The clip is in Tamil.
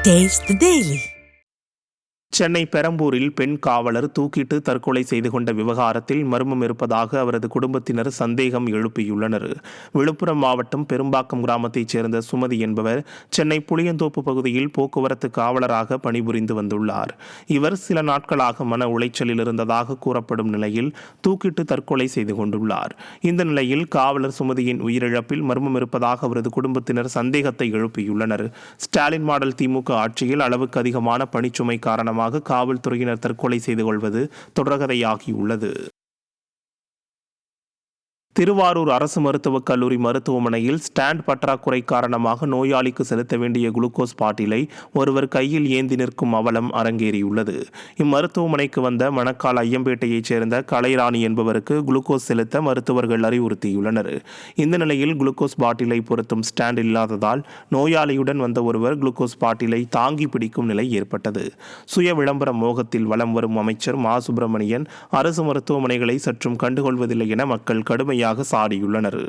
Taste the Daily. சென்னை பெரம்பூரில் பெண் காவலர் தூக்கிட்டு தற்கொலை செய்து கொண்ட விவகாரத்தில் மர்மம் இருப்பதாக அவரது குடும்பத்தினர் சந்தேகம் எழுப்பியுள்ளனர். விழுப்புரம் மாவட்டம் பெரும்பாக்கம் கிராமத்தைச் சேர்ந்த சுமதி என்பவர் சென்னை புளியந்தோப்பு பகுதியில் போக்குவரத்து காவலராக பணிபுரிந்து வந்துள்ளார். இவர் சில நாட்களாக மன உளைச்சலில் இருந்ததாக கூறப்படும் நிலையில் தூக்கிட்டு தற்கொலை செய்து கொண்டுள்ளார். இந்த நிலையில் காவலர் சுமதியின் உயிரிழப்பில் மர்மம் இருப்பதாக அவரது குடும்பத்தினர் சந்தேகத்தை எழுப்பியுள்ளனர். ஸ்டாலின் மாடல் திமுக ஆட்சியில் அளவுக்கு அதிகமான பணிச்சுமை காரணமாக காவல்துறையினர் தற்கொலை செய்து கொள்வது தொடர்கதையாகியுள்ளது. திருவாரூர் அரசு மருத்துவக் கல்லூரி மருத்துவமனையில் ஸ்டாண்ட் பற்றாக்குறை காரணமாக நோயாளிக்கு செலுத்த வேண்டிய குளுக்கோஸ் பாட்டிலை ஒருவர் கையில் ஏந்தி நிற்கும் அவலம் அரங்கேறியுள்ளது. இம்மருத்துவமனைக்கு வந்த மணக்கால் ஐயம்பேட்டையைச் சேர்ந்த கலைராணி என்பவருக்கு குளுக்கோஸ் செலுத்த மருத்துவர்கள் அறிவுறுத்தியுள்ளனர். இந்த நிலையில் குளுக்கோஸ் பாட்டிலை பொருத்தும் ஸ்டாண்ட் இல்லாததால் நோயாளியுடன் வந்த ஒருவர் குளுக்கோஸ் பாட்டிலை தாங்கி பிடிக்கும் நிலை ஏற்பட்டது. சுய விளம்பர மோகத்தில் வலம் வரும் அமைச்சர் மா சுப்பிரமணியன் அரசு மருத்துவமனைகளை சற்றும் கண்டுகொள்வதில்லை என மக்கள் கடுமையாக சாடியுள்ளனர்.